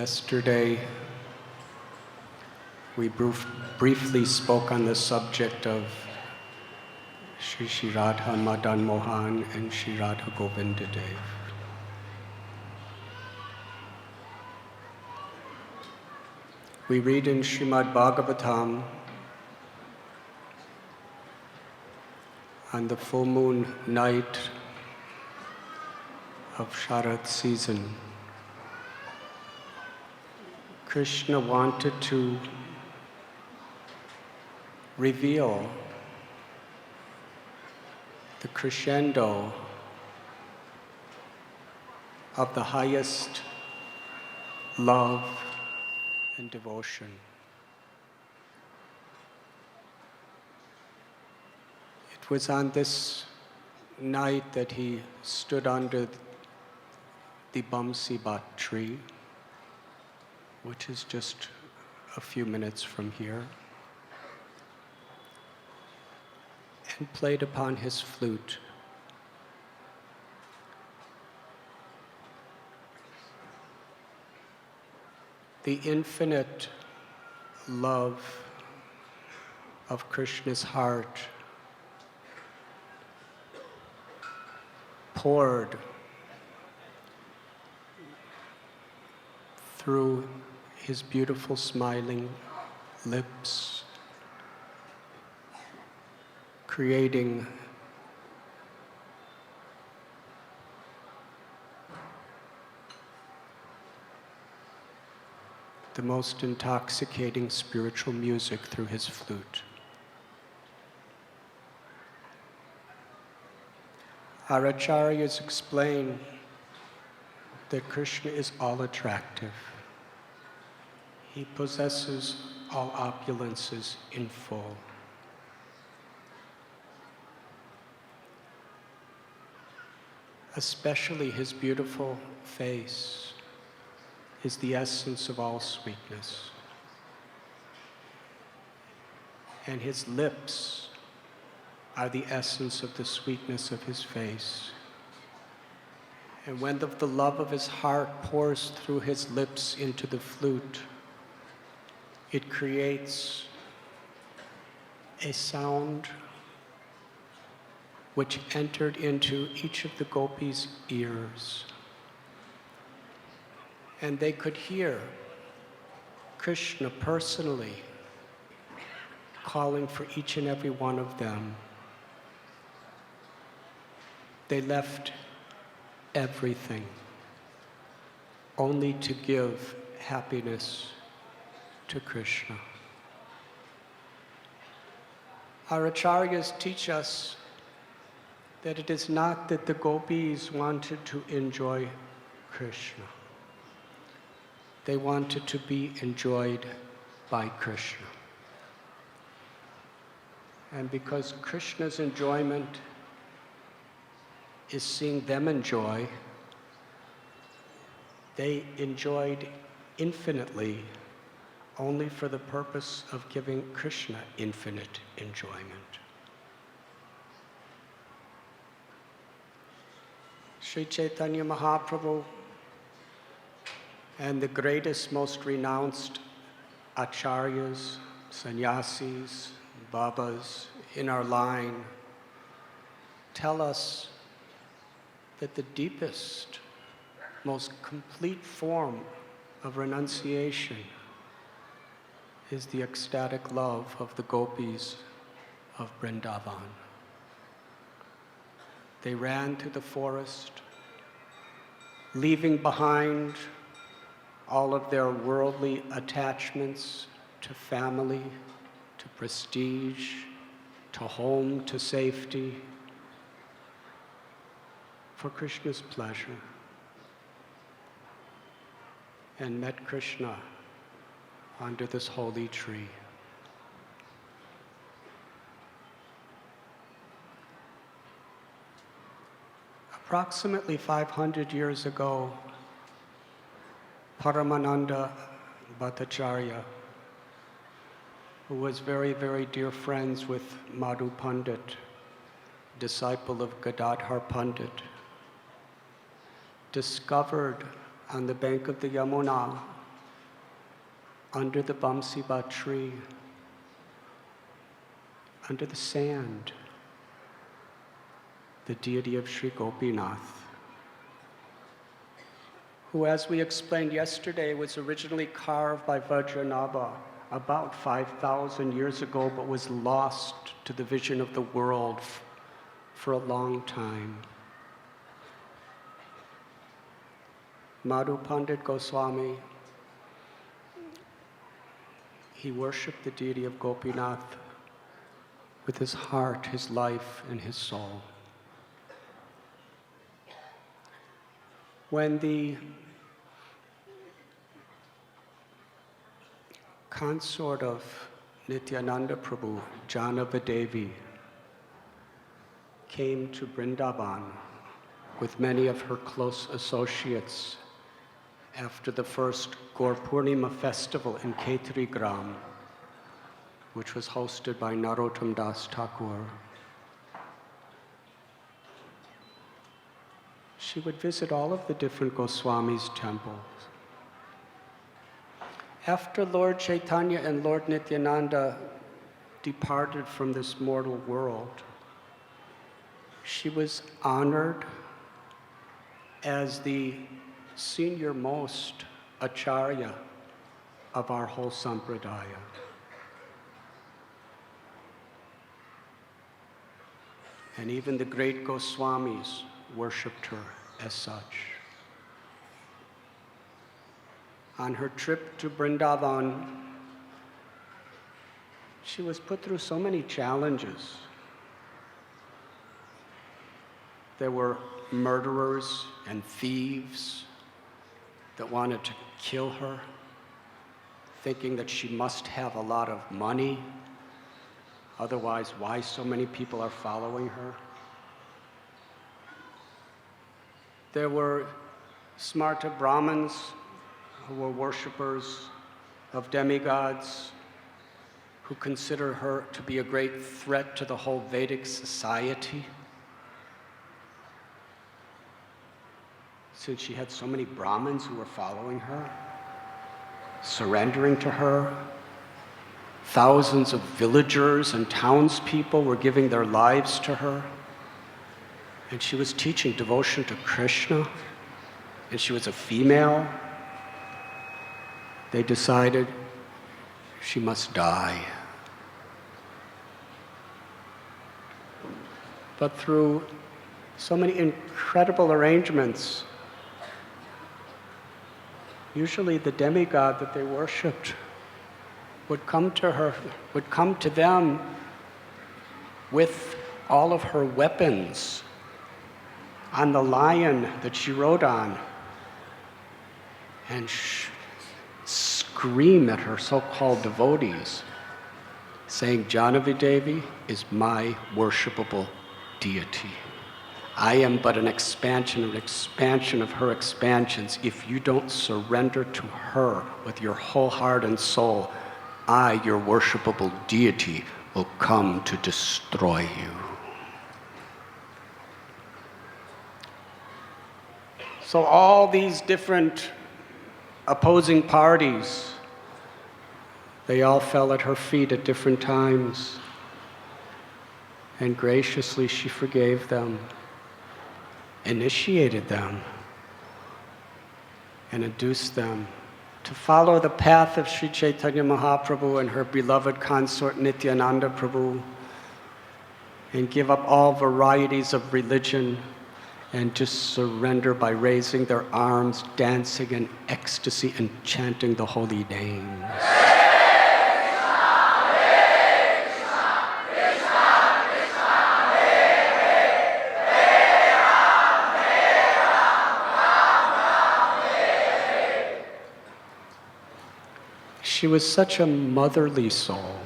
Yesterday, we briefly spoke on the subject of Shri Radha Madan Mohan and Shri Radha Govinda Dev. We read in Srimad Bhagavatam on the full moon night of Sharad season, Krishna wanted to reveal the crescendo of the highest love and devotion. It was on this night that he stood under the Bamsi Bhat tree, which is just a few minutes from here, and played upon his flute. The infinite love of Krishna's heart poured through his beautiful smiling lips, creating the most intoxicating spiritual music through his flute. Our acharyas explain that Krishna is all attractive. He possesses all opulences in full. Especially his beautiful face is the essence of all sweetness. And his lips are the essence of the sweetness of his face. And when the love of his heart pours through his lips into the flute, it creates a sound which entered into each of the gopis' ears. And they could hear Krishna personally calling for each and every one of them. They left everything only to give happiness to Krishna. Our acharyas teach us that it is not that the gopis wanted to enjoy Krishna. They wanted to be enjoyed by Krishna. And because Krishna's enjoyment is seeing them enjoy, they enjoyed infinitely only for the purpose of giving Krishna infinite enjoyment. Sri Chaitanya Mahaprabhu and the greatest, most renounced acharyas, sannyasis, babas in our line tell us that the deepest, most complete form of renunciation is the ecstatic love of the gopis of Vrindavan. They ran through the forest, leaving behind all of their worldly attachments to family, to prestige, to home, to safety, for Krishna's pleasure, and met Krishna under this holy tree. Approximately 500 years ago, Paramananda Bhattacharya, who was very, very dear friends with Madhu Pandit, disciple of Gadadhar Pandit, discovered on the bank of the Yamuna under the Bamsiba tree, under the sand, the deity of Sri Gopinath, who, as we explained yesterday, was originally carved by Vajranabha about 5,000 years ago, but was lost to the vision of the world for a long time. Madhu Pandit Goswami, he worshipped the deity of Gopinath with his heart, his life, and his soul. When the consort of Nityananda Prabhu, Janava Devi, came to Vrindavan with many of her close associates after the first Gaur Purnima festival in Khetri Gram, which was hosted by Narottam Das Thakur, she would visit all of the different Goswamis' temples. After Lord Chaitanya and Lord Nityananda departed from this mortal world, she was honored as the senior most acharya of our whole sampradaya. And even the great Goswamis worshipped her as such. On her trip to Vrindavan, she was put through so many challenges. There were murderers and thieves that wanted to kill her, thinking that she must have a lot of money. Otherwise, why so many people are following her? There were Smarta Brahmins who were worshippers of demigods, who consider her to be a great threat to the whole Vedic society, since she had so many Brahmins who were following her, surrendering to her. Thousands of villagers and townspeople were giving their lives to her. And she was teaching devotion to Krishna, and she was a female. They decided she must die. But through so many incredible arrangements, usually the demigod that they worshipped would come to them with all of her weapons on the lion that she rode on, and scream at her so-called devotees, saying, Janavi Devi is my worshipable deity. I am but an expansion of her expansions. If you don't surrender to her with your whole heart and soul, I, your worshipable deity, will come to destroy you. So all these different opposing parties, they all fell at her feet at different times. And graciously she forgave them, initiated them, and induced them to follow the path of Sri Chaitanya Mahaprabhu and her beloved consort Nityananda Prabhu, and give up all varieties of religion and just surrender by raising their arms, dancing in ecstasy and chanting the holy names. She was such a motherly soul.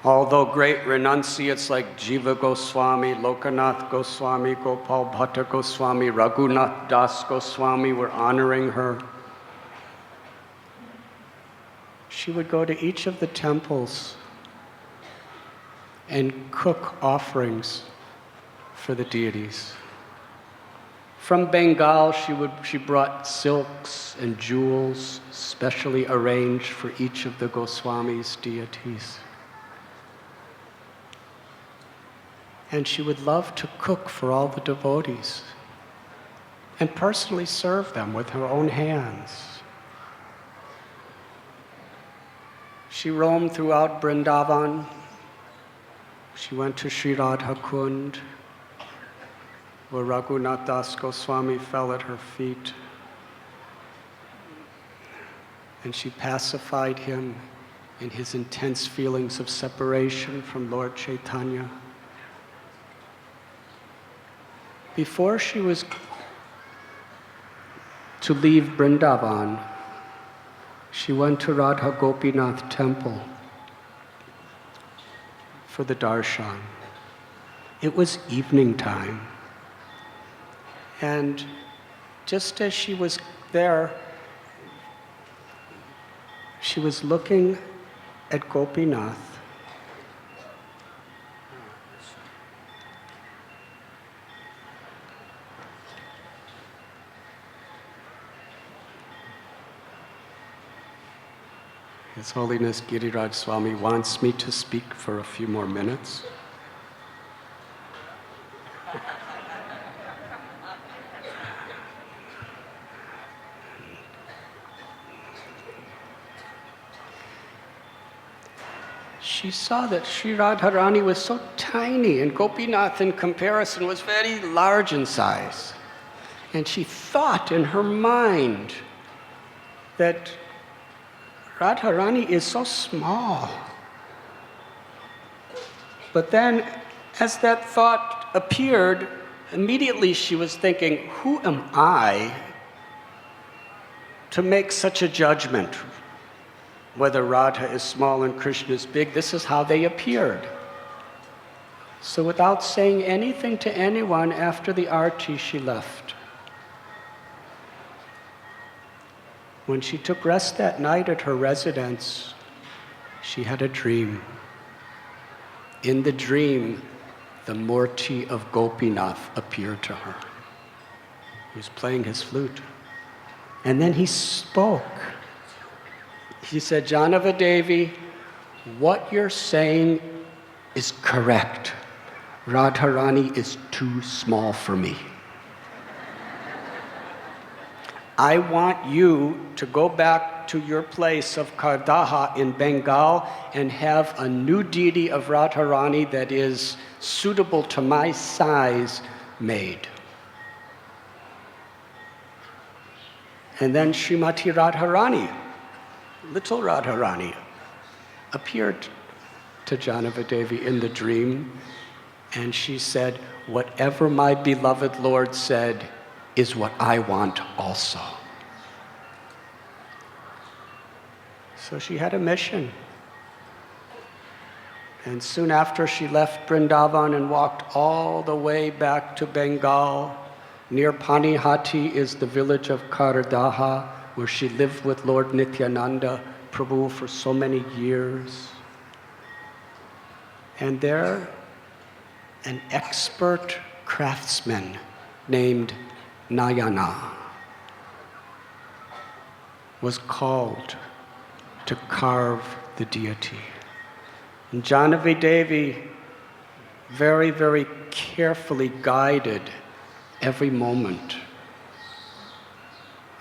Although great renunciates like Jiva Goswami, Lokanath Goswami, Gopal Bhatt Goswami, Raghunath Das Goswami were honoring her, she would go to each of the temples and cook offerings for the deities, From Bengal, she brought silks and jewels specially arranged for each of the Goswamis' deities. And she would love to cook for all the devotees and personally serve them with her own hands. She roamed throughout Vrindavan. She went to Sri Radha Kund, where Radhanath Goswami fell at her feet. And she pacified him in his intense feelings of separation from Lord Chaitanya. Before she was to leave Vrindavan, she went to Radha Gopinath temple for the darshan. It was evening time. And just as she was there, she was looking at Gopinath. His Holiness Giriraj Swami wants me to speak for a few more minutes. She saw that Sri Radharani was so tiny and Gopinath in comparison was very large in size. And she thought in her mind that Radharani is so small. But then, as that thought appeared, immediately she was thinking, who am I to make such a judgment? Whether Radha is small and Krishna is big, this is how they appeared. So without saying anything to anyone after the arti, she left. When she took rest that night at her residence, she had a dream. In the dream, the Murti of Gopinath appeared to her. He was playing his flute. And then he spoke. He said, Janava-Devi, what you're saying is correct. Radharani is too small for me. I want you to go back to your place of Kardaha in Bengal and have a new deity of Radharani that is suitable to my size made. And then Srimati Radharani, little Radharani, appeared to Janava-Devi in the dream, and she said, whatever my beloved Lord said is what I want also. So she had a mission. And soon after she left Vrindavan and walked all the way back to Bengal. Near Panihati is the village of Kardaha, where she lived with Lord Nityananda Prabhu for so many years. And there, an expert craftsman named Nayana was called to carve the deity. And Janava-Devi very, very carefully guided every moment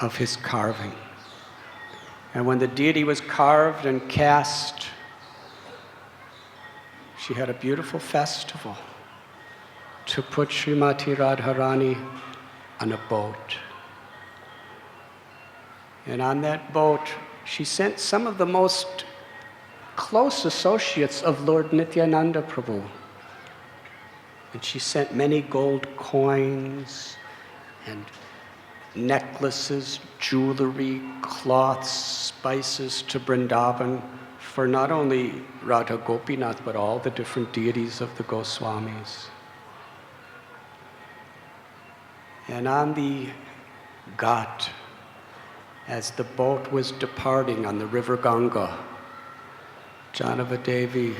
of his carving. And when the deity was carved and cast, she had a beautiful festival to put Srimati Radharani on a boat. And on that boat, she sent some of the most close associates of Lord Nityananda Prabhu. And she sent many gold coins and necklaces, jewelry, cloths, spices to Vrindavan for not only Radha Gopinath, but all the different deities of the Goswamis. And on the ghat, as the boat was departing on the river Ganga, Janava-Devi,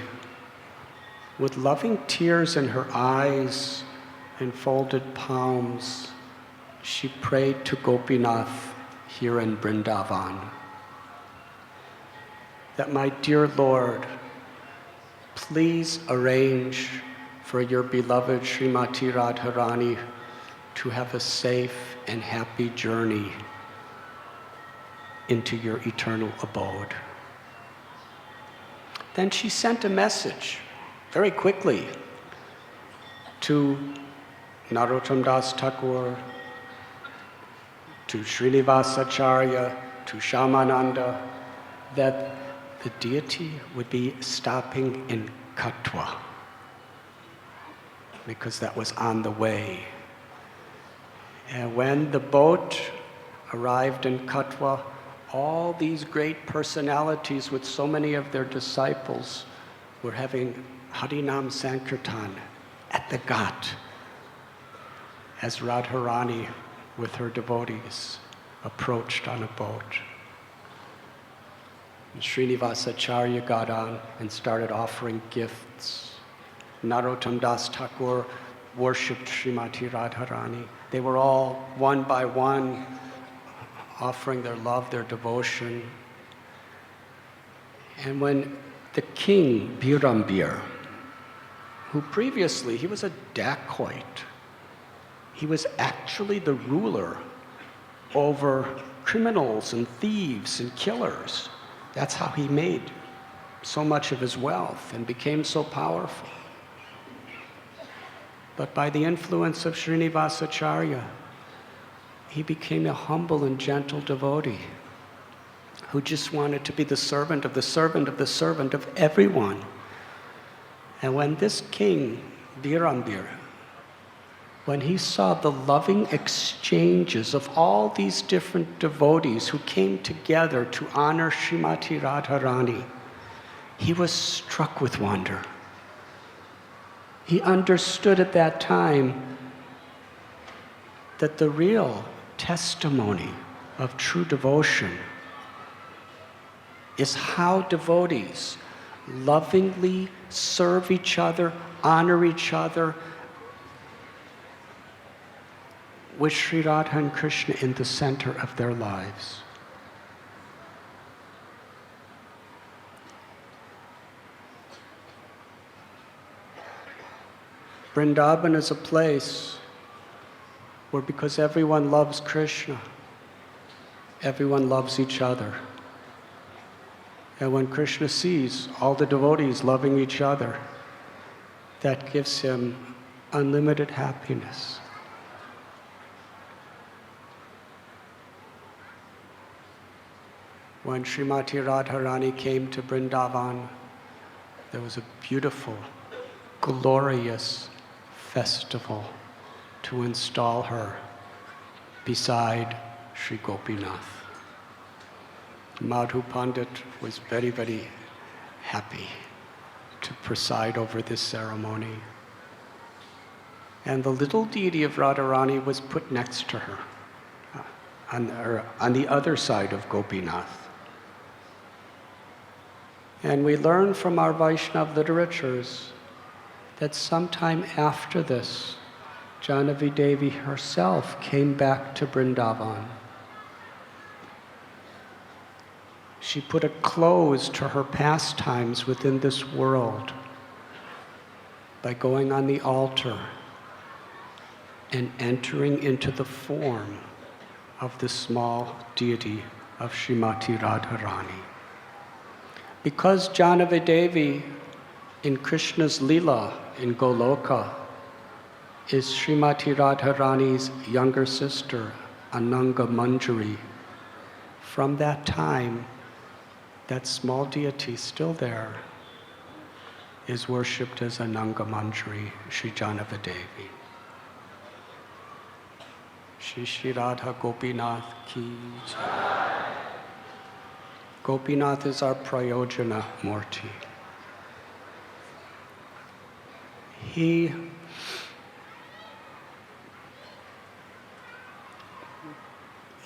with loving tears in her eyes and folded palms, she prayed to Gopinath here in Vrindavan that, my dear Lord, please arrange for your beloved Srimati Radharani to have a safe and happy journey into your eternal abode. Then she sent a message very quickly to Narottam Das Thakur, to Srinivasacharya, to Shyamananda, that the deity would be stopping in Katwa, because that was on the way. And when the boat arrived in Katwa, all these great personalities with so many of their disciples were having Harinam Sankirtan at the Ghat as Radharani with her devotees approached on a boat. And Srinivasacharya got on and started offering gifts. Narottam Das Thakur worshipped Srimati Radharani. They were all, one by one, offering their love, their devotion. And when the king, Birambir, who previously, he was a dacoit, he was actually the ruler over criminals and thieves and killers. That's how he made so much of his wealth and became so powerful. But by the influence of Srinivasacharya, he became a humble and gentle devotee who just wanted to be the servant of the servant of the servant of everyone. And when this king, Birambir, when he saw the loving exchanges of all these different devotees who came together to honor Srimati Radharani, he was struck with wonder. He understood at that time that the real testimony of true devotion is how devotees lovingly serve each other, honor each other, with Sri Radha and Krishna in the center of their lives. Vrindavan is a place where, because everyone loves Krishna, everyone loves each other. And when Krishna sees all the devotees loving each other, that gives him unlimited happiness. When Srimati Radharani came to Vrindavan, there was a beautiful, glorious festival to install her beside Sri Gopinath. Madhu Pandit was very, very happy to preside over this ceremony. And the little deity of Radharani was put next to her, on the other side of Gopinath. And we learn from our Vaishnava literatures that sometime after this, Janavi Devi herself came back to Vrindavan. She put a close to her pastimes within this world by going on the altar and entering into the form of the small deity of Srimati Radharani. Because Janavi Devi in Krishna's Leela in Goloka is Srimati Radharani's younger sister, Ananga Manjari. From that time, that small deity still there is worshipped as Ananga Manjari, Sri Janavi Devi. Shri Shri Radha Gopinath ki jai. Gopinath is our Prayojana Murti. He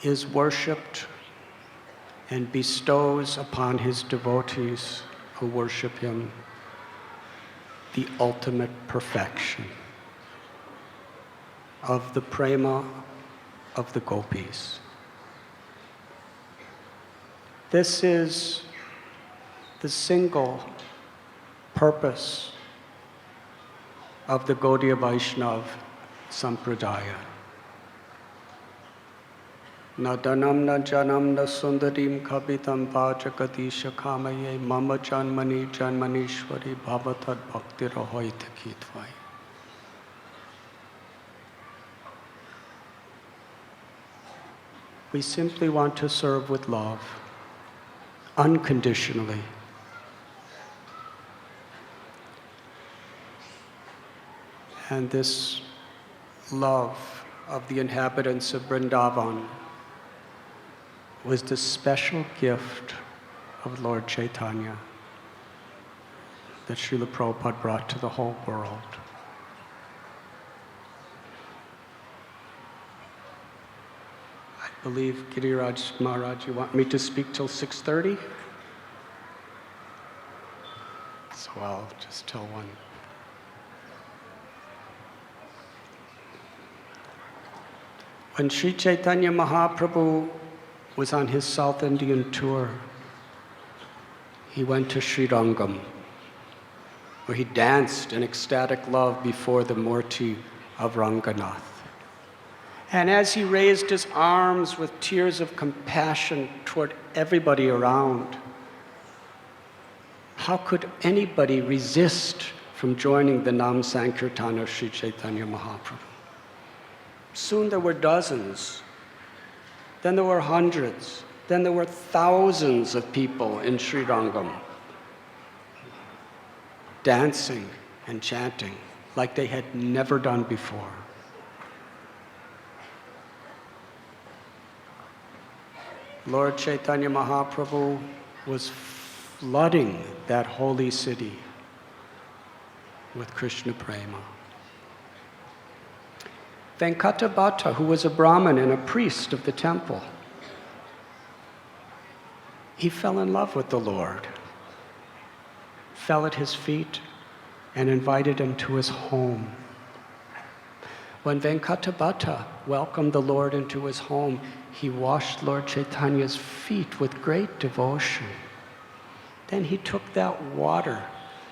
is worshipped and bestows upon his devotees who worship him the ultimate perfection of the prema of the gopis. This is the single purpose of the Gaudiya Vaishnav Sampradaya. Na dhanam na janam na sundarim kavitam vajakati shakamaye mama janmani janmanishwari bhavatad bhaktirahoita kitvai. We simply want to serve with love, unconditionally. And this love of the inhabitants of Vrindavan was the special gift of Lord Chaitanya that Srila Prabhupada brought to the whole world. I believe, Giriraj Maharaj, you want me to speak till 6:30? So I'll just tell one. When Sri Chaitanya Mahaprabhu was on his South Indian tour, he went to Srirangam, where he danced in ecstatic love before the Murti of Ranganath. And as he raised his arms with tears of compassion toward everybody around, how could anybody resist from joining the Nam Sankirtan of Sri Chaitanya Mahaprabhu? Soon there were dozens, then there were hundreds, then there were thousands of people in Srirangam dancing and chanting like they had never done before. Lord Chaitanya Mahaprabhu was flooding that holy city with Krishna prema. Venkatabhatta, who was a Brahmin and a priest of the temple, he fell in love with the Lord, fell at his feet, and invited him to his home. When Venkatabhatta welcomed the Lord into his home, he washed Lord Chaitanya's feet with great devotion. Then he took that water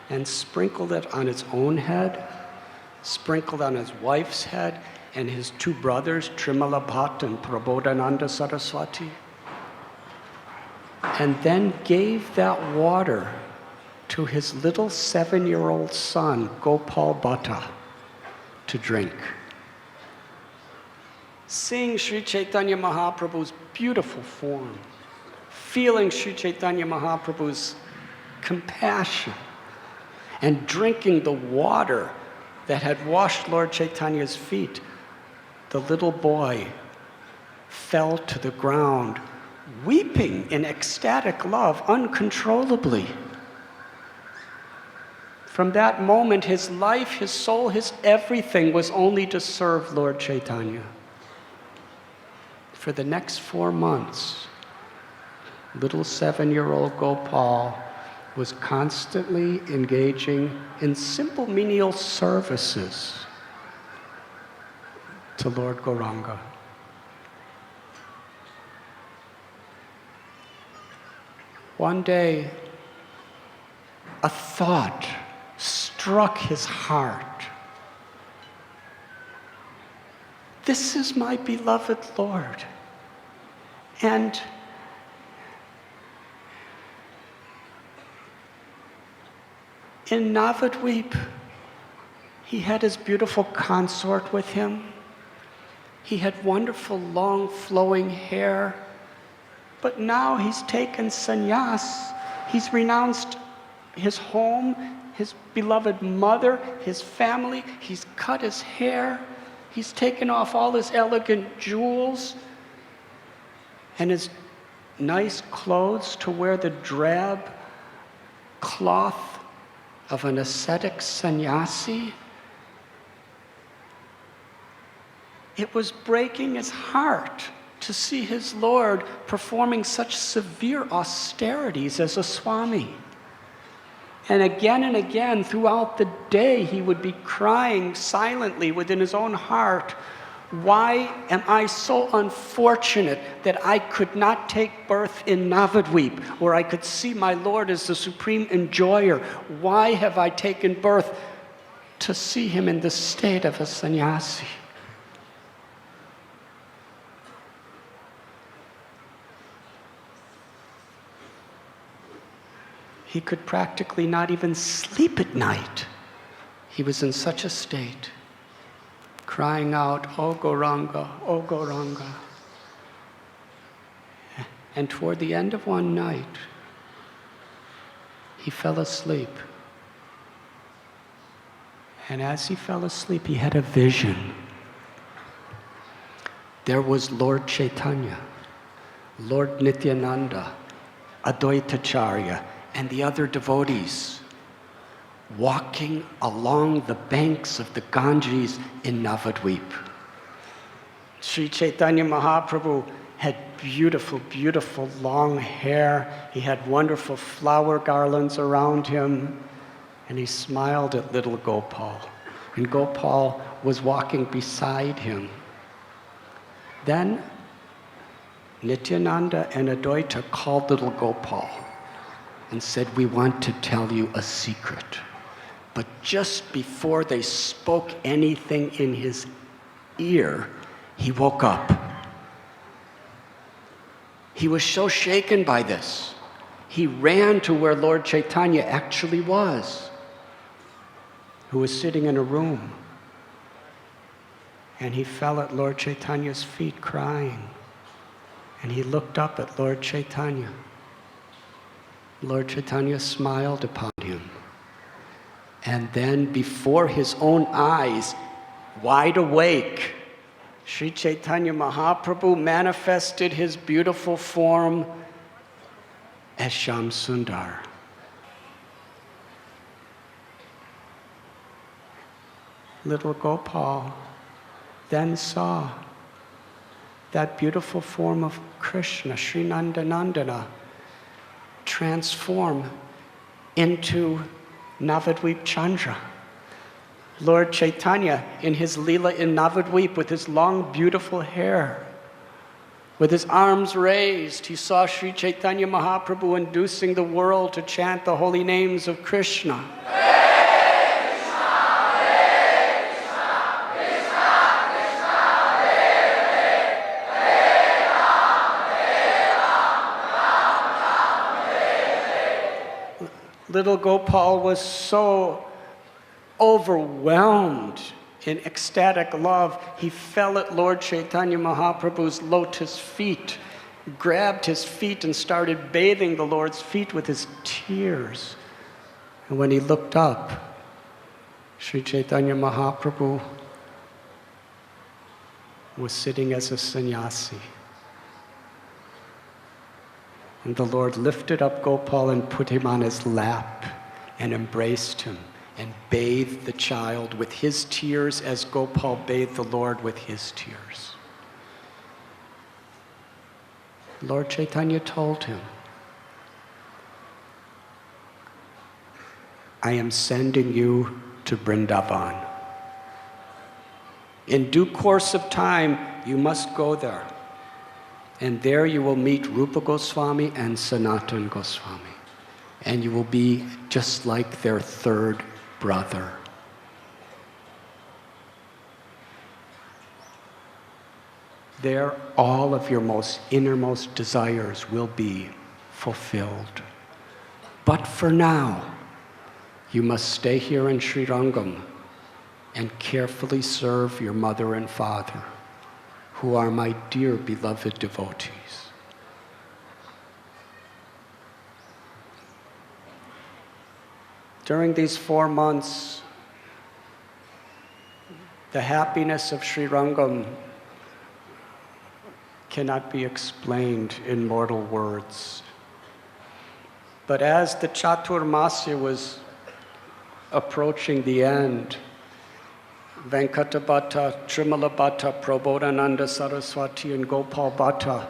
and sprinkled it on his own head, sprinkled on his wife's head, and his two brothers, Trimala Bhatt and Prabodhananda Saraswati, and then gave that water to his little 7-year-old son, Gopal Bhatt, to drink. Seeing Sri Chaitanya Mahaprabhu's beautiful form, feeling Sri Chaitanya Mahaprabhu's compassion, and drinking the water that had washed Lord Chaitanya's feet, the little boy fell to the ground, weeping in ecstatic love uncontrollably. From that moment, his life, his soul, his everything was only to serve Lord Chaitanya. For the next 4 months, little 7-year-old Gopal was constantly engaging in simple menial services to Lord Gauranga. One day, a thought struck his heart. This is my beloved Lord. And in Navadvip, he had his beautiful consort with him. He had wonderful, long, flowing hair. But now he's taken sannyas. He's renounced his home, his beloved mother, his family. He's cut his hair. He's taken off all his elegant jewels and his nice clothes to wear the drab cloth of an ascetic sannyasi. It was breaking his heart to see his Lord performing such severe austerities as a Swami. And again, throughout the day, he would be crying silently within his own heart, Why am I so unfortunate that I could not take birth in Navadvip, where I could see my Lord as the supreme enjoyer? Why have I taken birth to see him in the state of a sannyasi? He could practically not even sleep at night. He was in such a state, crying out, "O Gauranga, O Gauranga." And toward the end of one night, he fell asleep. And as he fell asleep, he had a vision. There was Lord Chaitanya, Lord Nityananda, Advaitacharya, and the other devotees walking along the banks of the Ganges in Navadvip. Sri Chaitanya Mahaprabhu had beautiful, beautiful long hair. He had wonderful flower garlands around him, and he smiled at little Gopal. And Gopal was walking beside him. Then Nityananda and Advaita called little Gopal and said, "We want to tell you a secret." But just before they spoke anything in his ear, he woke up. He was so shaken by this. He ran to where Lord Chaitanya actually was, who was sitting in a room. And he fell at Lord Chaitanya's feet crying. And he looked up at Lord Chaitanya. Lord Chaitanya smiled upon him. And then before his own eyes, wide awake, Sri Chaitanya Mahaprabhu manifested his beautiful form as Shyam Sundar. Little Gopal then saw that beautiful form of Krishna, Sri Nandanandana, transform into Navadvip Chandra. Lord Chaitanya, in his Leela in Navadvip, with his long, beautiful hair, with his arms raised, he saw Sri Chaitanya Mahaprabhu inducing the world to chant the holy names of Krishna. Little Gopal was so overwhelmed in ecstatic love, he fell at Lord Chaitanya Mahaprabhu's lotus feet, grabbed his feet and started bathing the Lord's feet with his tears. And when he looked up, Sri Chaitanya Mahaprabhu was sitting as a sannyasi. And the Lord lifted up Gopal and put him on his lap and embraced him and bathed the child with his tears as Gopal bathed the Lord with his tears. Lord Chaitanya told him, "I am sending you to Vrindavan. In due course of time, you must go there. And there you will meet Rupa Goswami and Sanatana Goswami. And you will be just like their third brother." There, all of your most innermost desires will be fulfilled. But for now, you must stay here in Sri Rangam and carefully serve your mother and father, who are my dear beloved devotees. During these 4 months, the happiness of Sri Rangam cannot be explained in mortal words. But as the Chaturmasya was approaching the end, Venkata Bhatta, Trimala Bhatta, Prabodhananda Saraswati, and Gopal Bhatta,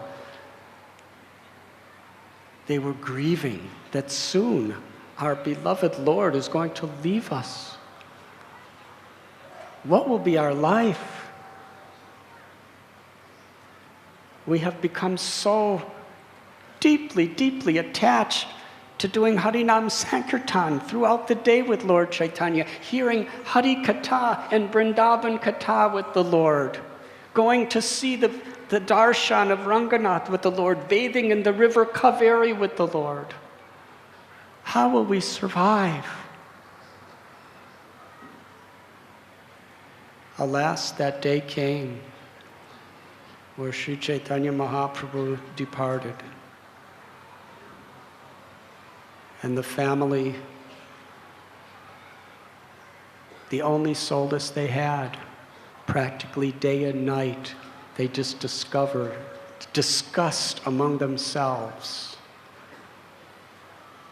they were grieving that soon our beloved Lord is going to leave us. What will be our life? We have become so deeply, deeply attached to doing Harinam Sankirtan throughout the day with Lord Chaitanya, hearing Hari Katha and Vrindavan Katha with the Lord, going to see the darshan of Ranganath with the Lord, bathing in the river Kaveri with the Lord. How will we survive? Alas, that day came where Sri Chaitanya Mahaprabhu departed. And the family, the only solace they had, practically day and night, they just discussed among themselves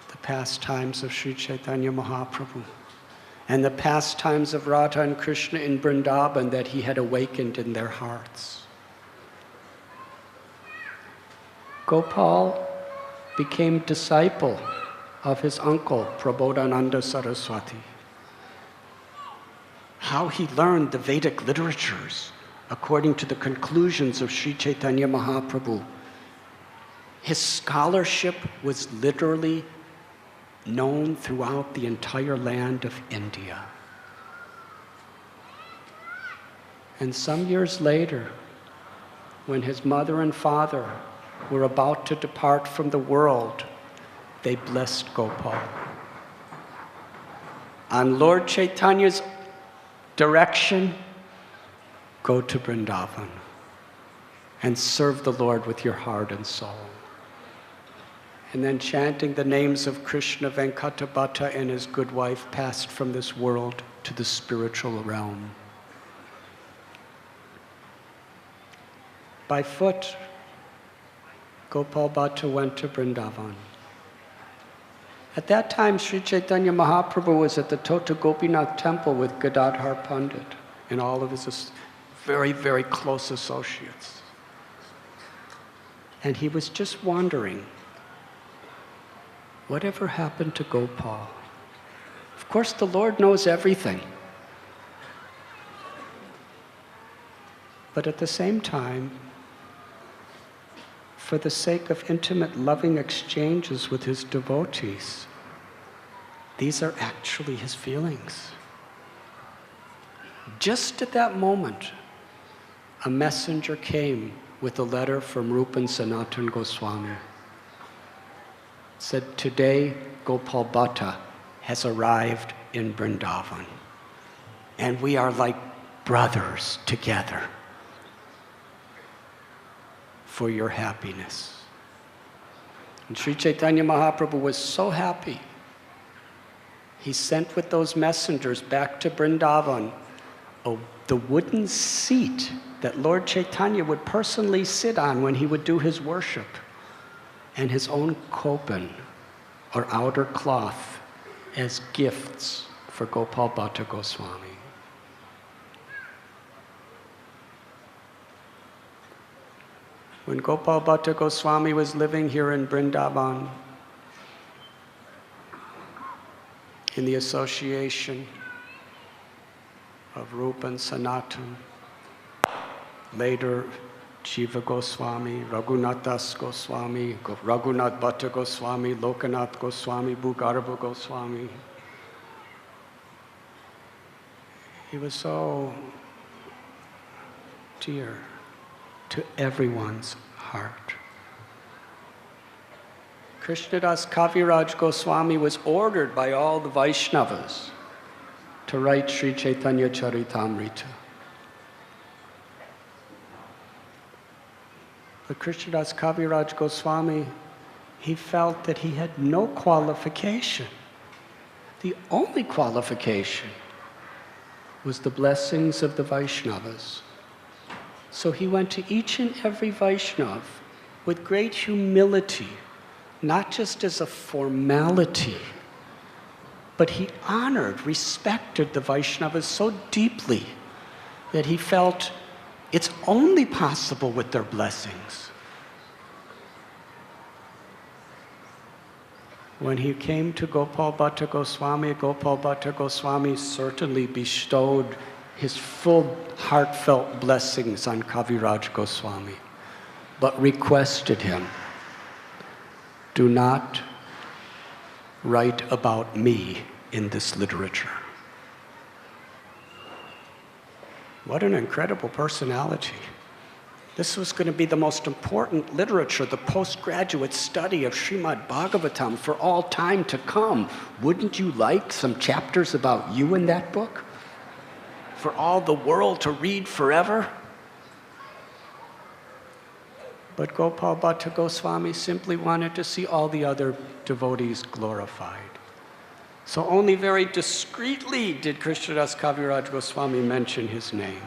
the pastimes of Sri Chaitanya Mahaprabhu and the pastimes of Radha and Krishna in Vrindavan that he had awakened in their hearts. Gopal became disciple of his uncle, Prabodhananda Saraswati. How he learned the Vedic literatures according to the conclusions of Sri Chaitanya Mahaprabhu. His scholarship was literally known throughout the entire land of India. And some years later, when his mother and father were about to depart from the world, they blessed Gopal. On Lord Chaitanya's direction, go to Vrindavan and serve the Lord with your heart and soul. And then chanting the names of Krishna, Venkatabhatta and his good wife passed from this world to the spiritual realm. By foot, Gopal Bhatta went to Vrindavan. At that time, Sri Chaitanya Mahaprabhu was at the Tota Gopinath temple with Gadadhar Pandit and all of his very, very close associates. And he was just wondering, whatever happened to Gopal? Of course, the Lord knows everything. But at the same time, for the sake of intimate, loving exchanges with his devotees, these are actually his feelings. Just at that moment, a messenger came with a letter from Rupan Sanatan Goswami. It said, today Gopal Bhatta has arrived in Vrindavan, and we are like brothers together for your happiness. And Sri Chaitanya Mahaprabhu was so happy. He sent with those messengers back to Vrindavan the wooden seat that Lord Chaitanya would personally sit on when he would do his worship, and his own kopan, or outer cloth, as gifts for Gopal Bhatt Goswami. When Gopal Bhatt Goswami was living here in Vrindavan, in the association of Rupan Sanatan, later Jiva Goswami, Raghunath Goswami, Raghunath Bhatt Goswami, Lokanath Goswami, Bhugarabha Goswami. He was so dear to everyone's heart. Krishnadas Kaviraj Goswami was ordered by all the Vaishnavas to write Sri Chaitanya Charitamrita. But Krishnadas Kaviraj Goswami, he felt that he had no qualification. The only qualification was the blessings of the Vaishnavas. So he went to each and every Vaishnav with great humility, not just as a formality, but he honored, respected the Vaishnavas so deeply that he felt it's only possible with their blessings. When he came to Gopal Bhatt Goswami certainly bestowed his full heartfelt blessings on Kaviraj Goswami. but requested him, "Do not write about me in this literature." What an incredible personality. This was going to be the most important literature, the postgraduate study of Srimad Bhagavatam for all time to come. Wouldn't you like some chapters about you in that book? For all the world to read forever? But Gopal Bhatt Goswami simply wanted to see all the other devotees glorified. So only very discreetly did Krishnadas Kaviraj Goswami mention his name,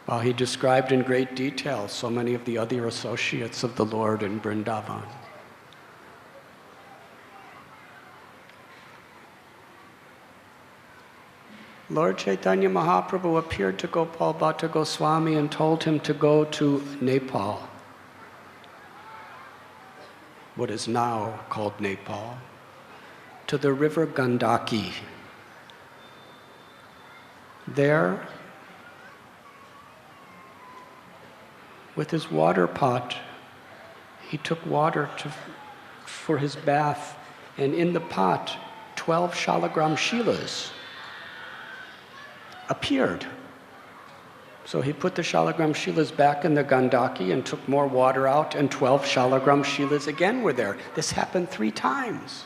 while he described in great detail so many of the other associates of the Lord in Vrindavan. Lord Chaitanya Mahaprabhu appeared to Gopal Bhatt Goswami and told him to go to Nepal, what is now called Nepal, to the river Gandaki. There, with his water pot, he took water for his bath, and in the pot, 12 shalagram shilas appeared. So he put the shalagram shilas back in the Gandaki and took more water out, and 12 shalagram shilas again were there. This happened 3 times.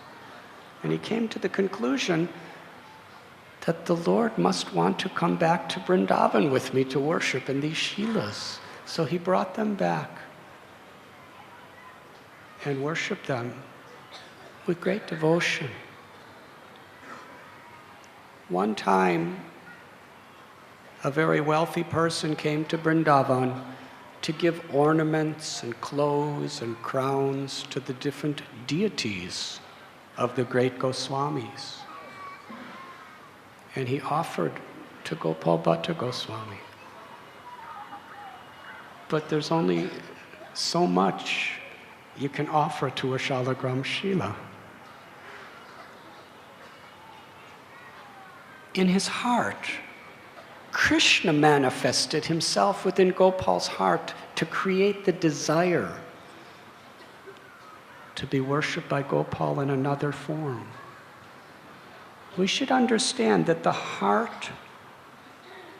And he came to the conclusion that the Lord must want to come back to Vrindavan with me to worship in these shilas. So he brought them back and worshiped them with great devotion. One time, a very wealthy person came to Vrindavan to give ornaments and clothes and crowns to the different deities of the great Goswamis. And he offered to Gopal Bhatt Goswami. But there's only so much you can offer to a shalagram shila. In his heart, Krishna manifested himself within Gopal's heart to create the desire to be worshipped by Gopal in another form. We should understand that the heart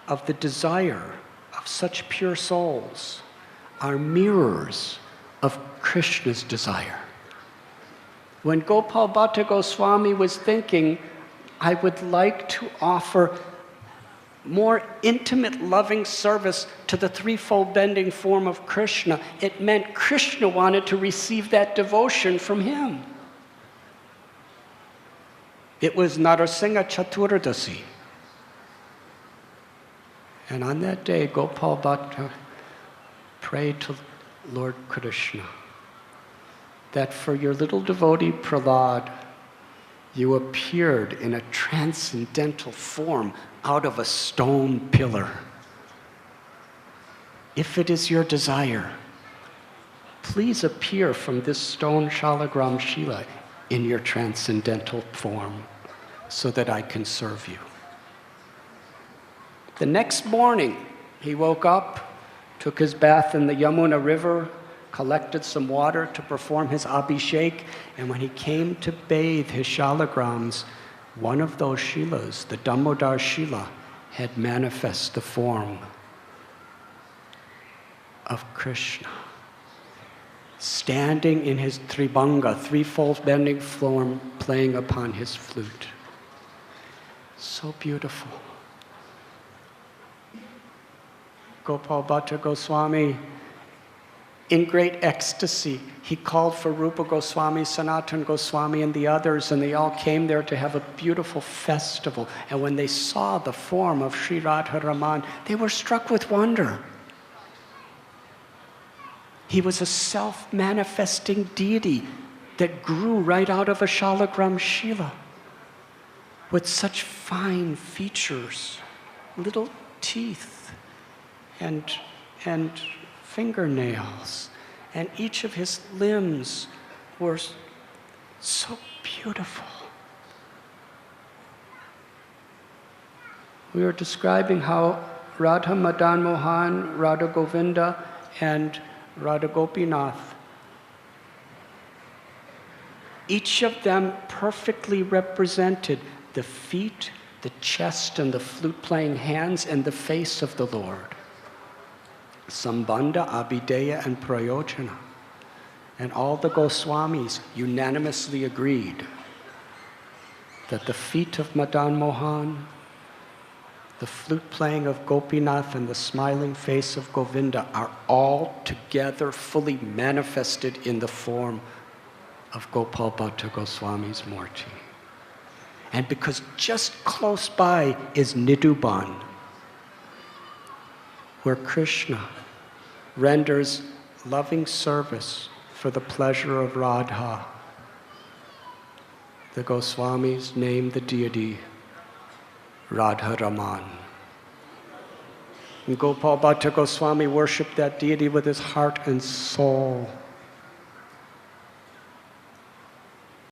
of the desire of such pure souls are mirrors of Krishna's desire. When Gopal Bhatt Goswami was thinking, I would like to offer more intimate, loving service to the threefold bending form of Krishna, it meant Krishna wanted to receive that devotion from him. It was Narasingha Chaturdasi. And on that day, Gopal Bhatt prayed to Lord Krishna that for your little devotee Prahlad, you appeared in a transcendental form out of a stone pillar. If it is your desire, please appear from this stone shalagram shila in your transcendental form so that I can serve you. The next morning, he woke up, took his bath in the Yamuna River, collected some water to perform his abhishek, and when he came to bathe his shalagrams, one of those shilas, the Damodar Shila, had manifest the form of Krishna, standing in his tribanga, threefold bending form, playing upon his flute. So beautiful. Gopal Bhatt Goswami, in great ecstasy, he called for Rupa Goswami, Sanatan Goswami, and the others, and they all came there to have a beautiful festival. And when they saw the form of Sri Radha-Raman, they were struck with wonder. He was a self-manifesting deity that grew right out of a shalagram shila with such fine features, little teeth, and fingernails, and each of his limbs were so beautiful. We were describing how Radha Madan Mohan, Radha Govinda, and Radha Gopinath. Each of them perfectly represented the feet, the chest, and the flute-playing hands, and the face of the Lord. Sambandha, Abhideya, and Prayojana. And all the Goswamis unanimously agreed that the feet of Madan Mohan, the flute playing of Gopinath, and the smiling face of Govinda are all together fully manifested in the form of Gopal Bhatt Goswami's Murti. And because just close by is Nidhuban, where Krishna renders loving service for the pleasure of Radha, the Goswamis named the deity Radha Raman. And Gopal Bhatt Goswami worshipped that deity with his heart and soul.